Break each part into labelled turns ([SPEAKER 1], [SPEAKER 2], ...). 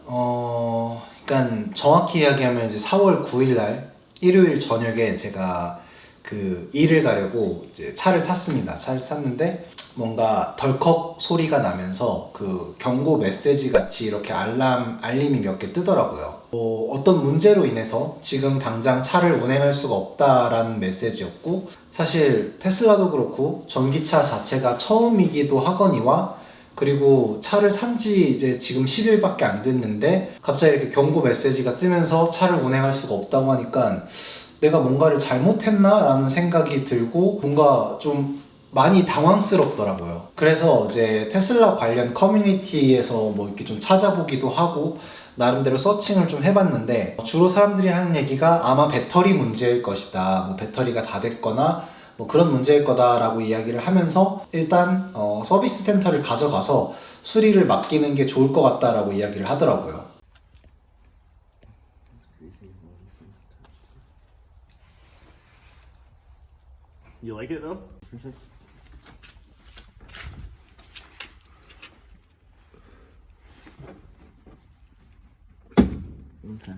[SPEAKER 1] 그러니까 정확히 이야기하면 이제 4월 9일 날 일요일 저녁에 제가 그 일을 가려고 이제 차를 탔습니다. 차를 탔는데 뭔가 덜컥 소리가 나면서 그 경고 메시지 같이 이렇게 알림이 몇 개 뜨더라고요. 어떤 문제로 인해서 지금 당장 차를 운행할 수가 없다라는 메시지였고, 사실 테슬라도 그렇고 전기차 자체가 처음이기도 하거니와, 그리고 차를 산지 이제 지금 10일밖에 안 됐는데 갑자기 이렇게 경고 메시지가 뜨면서 차를 운행할 수가 없다고 하니까 내가 뭔가를 잘못했나? 라는 생각이 들고 뭔가 좀 많이 당황스럽더라고요. 그래서 이제 테슬라 관련 커뮤니티에서 뭐 이렇게 좀 찾아보기도 하고 나름대로 서칭을 좀 해봤는데, 주로 사람들이 하는 얘기가 아마 배터리 문제일 것이다, 뭐 배터리가 다 됐거나 뭐 그런 문제일 거다라고 이야기를 하면서 일단 서비스 센터를 가져가서 수리를 맡기는 게 좋을 것 같다라고 이야기를 하더라고요.
[SPEAKER 2] You like it though? Okay.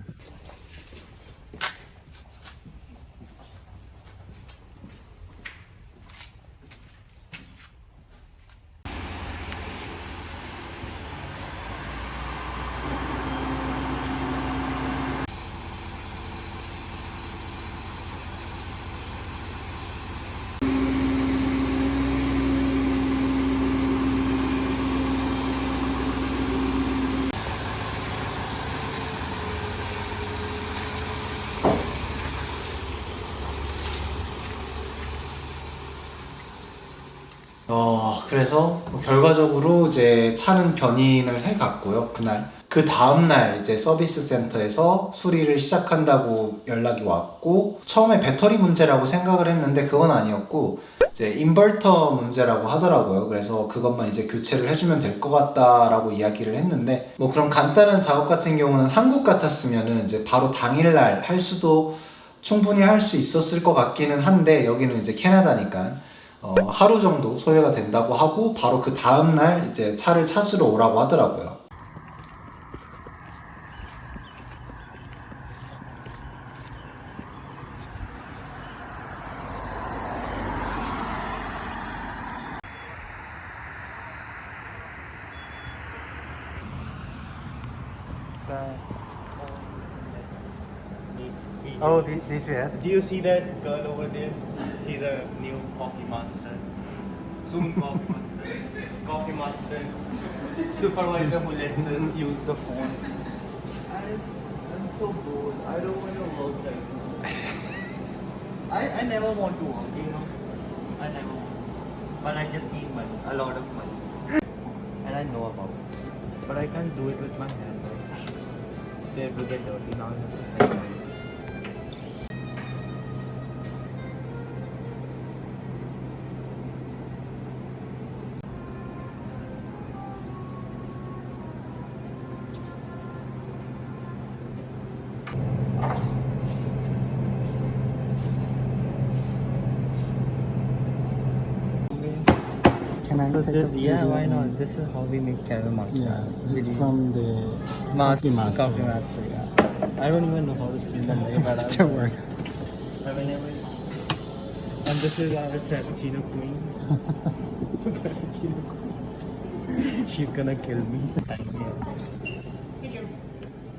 [SPEAKER 1] 그래서 뭐 결과적으로 이제 차는 견인을 해갔고요. 그날 그 다음날 이제 서비스 센터에서 수리를 시작한다고 연락이 왔고, 처음에 배터리 문제라고 생각을 했는데 그건 아니었고 이제 인버터 문제라고 하더라고요. 그래서 그것만 이제 교체를 해주면 될 것 같다라고 이야기를 했는데, 뭐 그런 간단한 작업 같은 경우는 한국 같았으면은 이제 바로 당일날 할 수도 충분히 할 수 있었을 것 같기는 한데, 여기는 이제 캐나다니까 하루 정도 소요가 된다고 하고 바로 그 다음날 이제 차를 찾으러 오라고 하더라고요. Oh, did you ask?
[SPEAKER 2] Do you see that girl over there? She's a new coffee master. Soon coffee master. Coffee master. Supervisor who lets us use the phone. I'm so bored. I don't want to work right now. I never want to work, you know. I never want. But I just need money, a lot of money. And I know about it. But I can't do it with my hand, right? They will get dirty now. I have to sanitize it.
[SPEAKER 1] Can I
[SPEAKER 2] So
[SPEAKER 1] take a video?
[SPEAKER 2] yeah, why not? This is how we make caramel macchiato.
[SPEAKER 1] Yeah, it's
[SPEAKER 2] Really.
[SPEAKER 1] from the
[SPEAKER 2] Master,
[SPEAKER 1] Coffee Master.
[SPEAKER 2] Coffee Master, yeah. I don't even know how to say the name, but
[SPEAKER 1] It still works.
[SPEAKER 2] I will never. And this is our Frappuccino queen. Frappuccino queen. She's gonna kill me.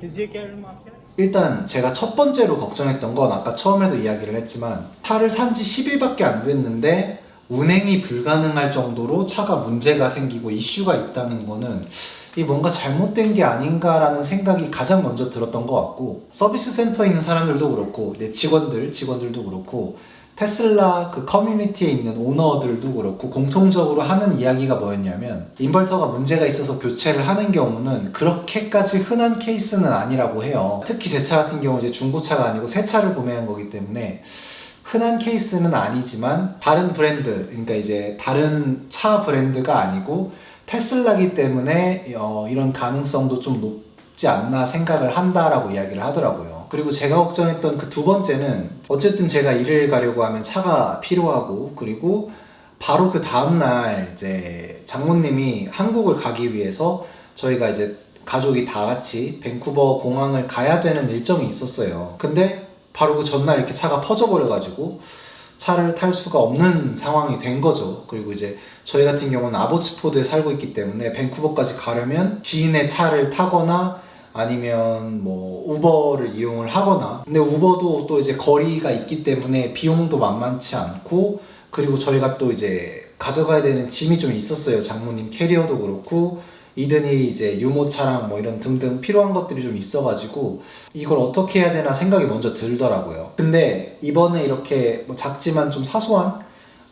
[SPEAKER 2] Is your caramel macchiato?
[SPEAKER 1] 일단 제가 첫 번째로 걱정했던 건 아까 처음에도 이야기를 했지만, 차를 산 지 10일밖에 안 됐는데 운행이 불가능할 정도로 차가 문제가 생기고 이슈가 있다는 거는 이 뭔가 잘못된 게 아닌가라는 생각이 가장 먼저 들었던 것 같고, 서비스 센터에 있는 사람들도 그렇고 내 직원들도 그렇고 테슬라 그 커뮤니티에 있는 오너들도 그렇고 공통적으로 하는 이야기가 뭐였냐면, 인버터가 문제가 있어서 교체를 하는 경우는 그렇게까지 흔한 케이스는 아니라고 해요. 특히 제 차 같은 경우 이제 중고차가 아니고 새 차를 구매한 거기 때문에 흔한 케이스는 아니지만, 다른 브랜드, 그러니까 이제 다른 차 브랜드가 아니고 테슬라기 때문에 이런 가능성도 좀 높지 않나 생각을 한다라고 이야기를 하더라고요. 그리고 제가 걱정했던 그 두 번째는, 어쨌든 제가 일을 가려고 하면 차가 필요하고, 그리고 바로 그 다음날 이제 장모님이 한국을 가기 위해서 저희가 이제 가족이 다 같이 밴쿠버 공항을 가야 되는 일정이 있었어요. 근데 바로 그 전날 이렇게 차가 퍼져버려가지고 차를 탈 수가 없는 상황이 된 거죠. 그리고 이제 저희 같은 경우는 아보츠포드에 살고 있기 때문에 밴쿠버까지 가려면 지인의 차를 타거나 아니면 뭐 우버를 이용을 하거나, 근데 우버도 또 이제 거리가 있기 때문에 비용도 만만치 않고, 그리고 저희가 또 이제 가져가야 되는 짐이 좀 있었어요. 장모님 캐리어도 그렇고 이든이 이제 유모차랑 뭐 이런 등등 필요한 것들이 좀 있어가지고 이걸 어떻게 해야 되나 생각이 먼저 들더라고요. 근데 이번에 이렇게 뭐 작지만 좀 사소한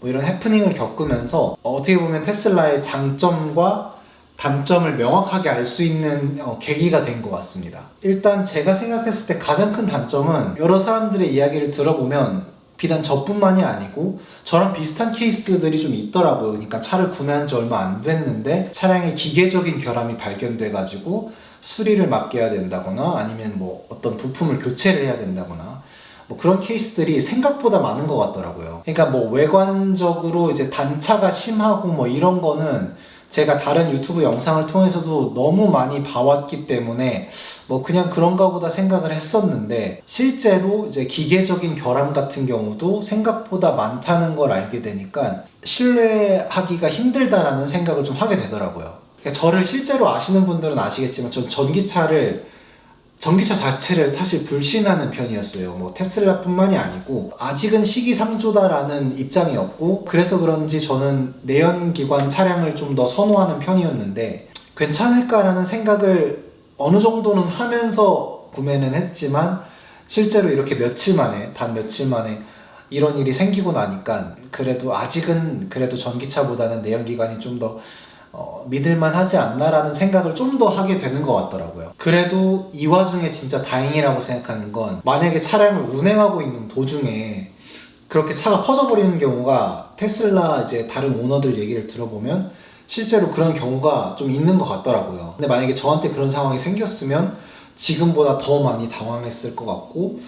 [SPEAKER 1] 뭐 이런 해프닝을 겪으면서 어떻게 보면 테슬라의 장점과 단점을 명확하게 알 수 있는 계기가 된 것 같습니다. 일단 제가 생각했을 때 가장 큰 단점은 여러 사람들의 이야기를 들어보면 비단 저뿐만이 아니고 저랑 비슷한 케이스들이 좀 있더라고요. 그러니까 차를 구매한 지 얼마 안 됐는데 차량에 기계적인 결함이 발견돼 가지고 수리를 맡겨야 된다거나 아니면 뭐 어떤 부품을 교체를 해야 된다거나 뭐 그런 케이스들이 생각보다 많은 것 같더라고요. 그러니까 뭐 외관적으로 이제 단차가 심하고 뭐 이런 거는 제가 다른 유튜브 영상을 통해서도 너무 많이 봐왔기 때문에 뭐 그냥 그런가 보다 생각을 했었는데, 실제로 이제 기계적인 결함 같은 경우도 생각보다 많다는 걸 알게 되니까 신뢰하기가 힘들다라는 생각을 좀 하게 되더라고요. 그러니까 저를 실제로 아시는 분들은 아시겠지만 전 전기차 자체를 사실 불신하는 편이었어요. 뭐 테슬라뿐만이 아니고 아직은 시기상조다라는 입장이었고, 그래서 그런지 저는 내연기관 차량을 좀 더 선호하는 편이었는데 괜찮을까라는 생각을 어느 정도는 하면서 구매는 했지만 실제로 이렇게 단 며칠 만에 이런 일이 생기고 나니까 그래도 아직은 전기차보다는 내연기관이 좀 더 믿을만 하지 않나라는 생각을 좀 더 하게 되는 것 같더라고요. 그래도 이 와중에 진짜 다행이라고 생각하는 건, 만약에 차량을 운행하고 있는 도중에 그렇게 차가 퍼져버리는 경우가 테슬라 이제 다른 오너들 얘기를 들어보면 실제로 그런 경우가 좀 있는 것 같더라고요. 근데 만약에 저한테 그런 상황이 생겼으면 지금보다 더 많이 당황했을 것 같고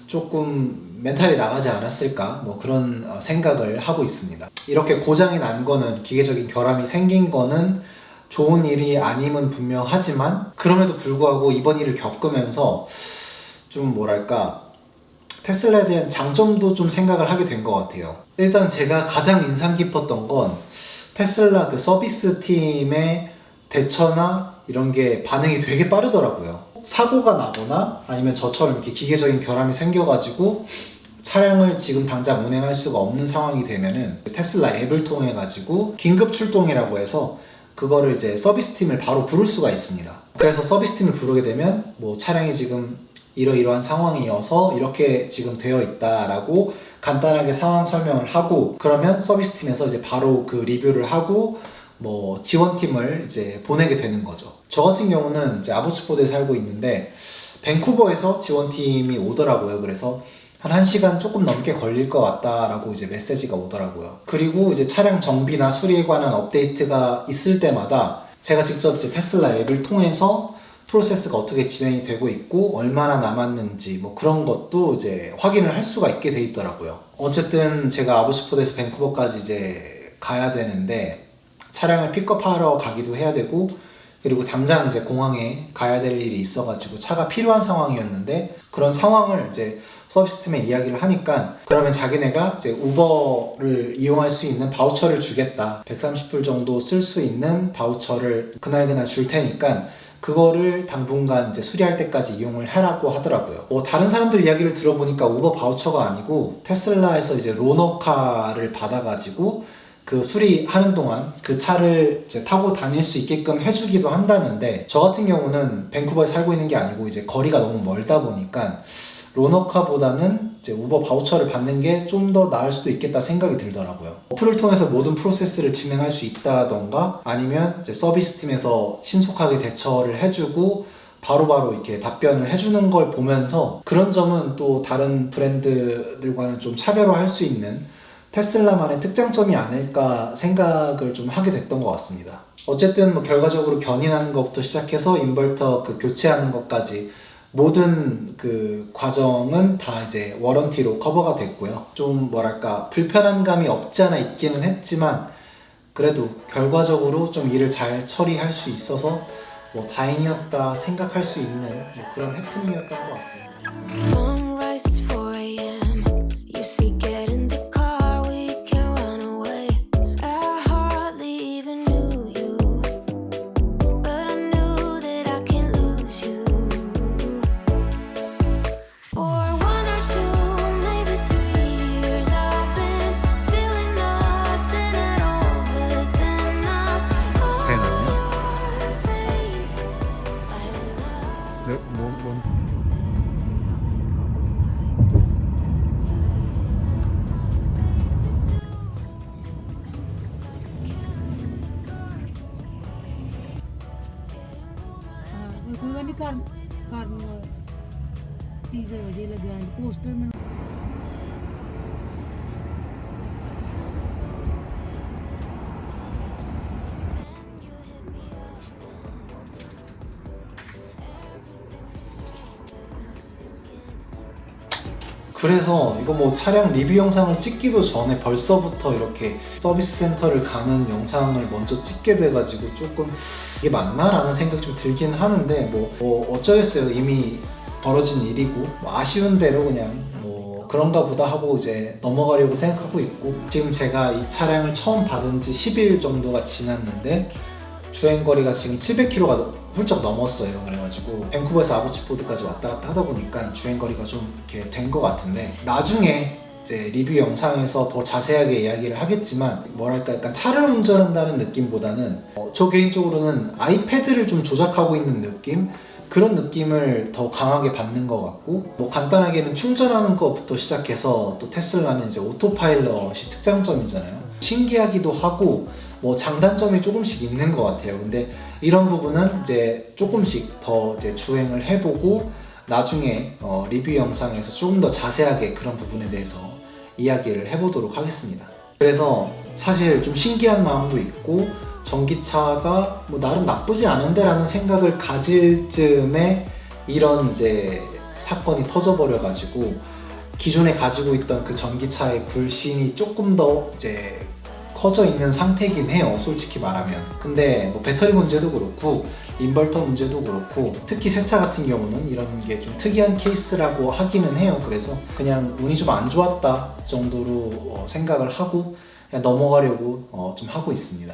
[SPEAKER 1] 조금 멘탈이 나가지 않았을까, 뭐 그런 생각을 하고 있습니다. 이렇게 고장이 난 거는, 기계적인 결함이 생긴 거는 좋은 일이 아님은 분명하지만 그럼에도 불구하고 이번 일을 겪으면서 좀 뭐랄까 테슬라에 대한 장점도 좀 생각을 하게 된 것 같아요. 일단 제가 가장 인상 깊었던 건 테슬라 그 서비스 팀의 대처나 이런 게 반응이 되게 빠르더라고요. 사고가 나거나 아니면 저처럼 이렇게 기계적인 결함이 생겨가지고 차량을 지금 당장 운행할 수가 없는 상황이 되면은 테슬라 앱을 통해 가지고 긴급 출동이라고 해서 그거를 이제 서비스 팀을 바로 부를 수가 있습니다. 그래서 서비스 팀을 부르게 되면 뭐 차량이 지금 이러이러한 상황이어서 이렇게 지금 되어 있다라고 간단하게 상황 설명을 하고, 그러면 서비스 팀에서 이제 바로 그 리뷰를 하고 뭐 지원팀을 이제 보내게 되는 거죠. 저 같은 경우는 이제 아보츠포드에 살고 있는데 밴쿠버에서 지원팀이 오더라고요. 그래서 한 1시간 조금 넘게 걸릴 것 같다라고 이제 메시지가 오더라고요. 그리고 이제 차량 정비나 수리에 관한 업데이트가 있을 때마다 제가 직접 이제 테슬라 앱을 통해서 프로세스가 어떻게 진행이 되고 있고 얼마나 남았는지 뭐 그런 것도 이제 확인을 할 수가 있게 돼 있더라고요. 어쨌든 제가 아보츠포드에서 밴쿠버까지 이제 가야 되는데 차량을 픽업하러 가기도 해야 되고, 그리고 당장 이제 공항에 가야 될 일이 있어가지고 차가 필요한 상황이었는데, 그런 상황을 이제 서비스 팀에 이야기를 하니까 그러면 자기네가 이제 우버를 이용할 수 있는 바우처를 주겠다, 130불 정도 쓸 수 있는 바우처를 그날 줄 테니까 그거를 당분간 이제 수리할 때까지 이용을 하라고 하더라고요. 뭐 다른 사람들 이야기를 들어보니까 우버 바우처가 아니고 테슬라에서 이제 로너카를 받아가지고 그 수리하는 동안 그 차를 이제 타고 다닐 수 있게끔 해주기도 한다는데, 저 같은 경우는 밴쿠버에 살고 있는 게 아니고 이제 거리가 너무 멀다 보니까 로너카보다는 이제 우버 바우처를 받는 게 좀 더 나을 수도 있겠다 생각이 들더라고요. 어플을 통해서 모든 프로세스를 진행할 수 있다던가 아니면 이제 서비스 팀에서 신속하게 대처를 해주고 바로바로 이렇게 답변을 해주는 걸 보면서 그런 점은 또 다른 브랜드들과는 좀 차별화할 수 있는 테슬라만의 특장점이 아닐까 생각을 좀 하게 됐던 것 같습니다. 어쨌든 뭐 결과적으로 견인하는 것부터 시작해서 인버터 그 교체하는 것까지 모든 그 과정은 다 이제 워런티로 커버가 됐고요. 좀 뭐랄까 불편한 감이 없지 않아 있기는 했지만 그래도 결과적으로 좀 일을 잘 처리할 수 있어서 뭐 다행이었다 생각할 수 있는 뭐 그런 해프닝이었던 것 같습니다.
[SPEAKER 3] Sunrise is 4 a.m. You say get in the car, we can run away. I hardly even knew you, but I knew that I can't lose you. For 1 or 2, maybe 3 years, I've been feeling nothing at all, but then I saw your face lighting up.
[SPEAKER 1] 네, 뭔
[SPEAKER 4] ਕੋਈ ਗੱਲ ਨਹੀਂ ਕਰਨ ਟੀਜ਼ਰ ਵਧੀਆ ਲੱਗਿਆ ਪੋਸਟਰ ਮੈਨੂੰ
[SPEAKER 1] 그래서 이거 뭐 차량 리뷰 영상을 찍기도 전에 벌써부터 이렇게 서비스 센터를 가는 영상을 먼저 찍게 돼가지고 조금 이게 맞나라는 생각이 좀 들긴 하는데 뭐 어쩌겠어요. 이미 벌어진 일이고 뭐 아쉬운 대로 그냥 뭐 그런가 보다 하고 이제 넘어가려고 생각하고 있고, 지금 제가 이 차량을 처음 받은 지 10일 정도가 지났는데 주행거리가 지금 700km가 훌쩍 넘었어요. 그래가지고 밴쿠버에서 아보치포드까지 왔다 갔다 하다 보니까 주행거리가 좀 이렇게 된 것 같은데, 나중에 이제 리뷰 영상에서 더 자세하게 이야기를 하겠지만 뭐랄까 약간 차를 운전한다는 느낌보다는 저 개인적으로는 아이패드를 좀 조작하고 있는 느낌? 그런 느낌을 더 강하게 받는 것 같고, 뭐 간단하게는 충전하는 것부터 시작해서 또 테슬라는 이제 오토파일럿이 특장점이잖아요. 신기하기도 하고 뭐 장단점이 조금씩 있는 것 같아요. 근데 이런 부분은 이제 조금씩 더 이제 주행을 해보고 나중에 리뷰 영상에서 조금 더 자세하게 그런 부분에 대해서 이야기를 해보도록 하겠습니다. 그래서 사실 좀 신기한 마음도 있고 전기차가 뭐 나름 나쁘지 않은데 라는 생각을 가질 즈음에 이런 이제 사건이 터져버려 가지고 기존에 가지고 있던 그 전기차의 불신이 조금 더 이제 커져 있는 상태이긴 해요, 솔직히 말하면. 근데 뭐 배터리 문제도 그렇고 인버터 문제도 그렇고 특히 새 차 같은 경우는 이런 게 좀 특이한 케이스라고 하기는 해요. 그래서 그냥 운이 좀 안 좋았다 정도로 생각을 하고 그냥 넘어가려고 좀 하고 있습니다.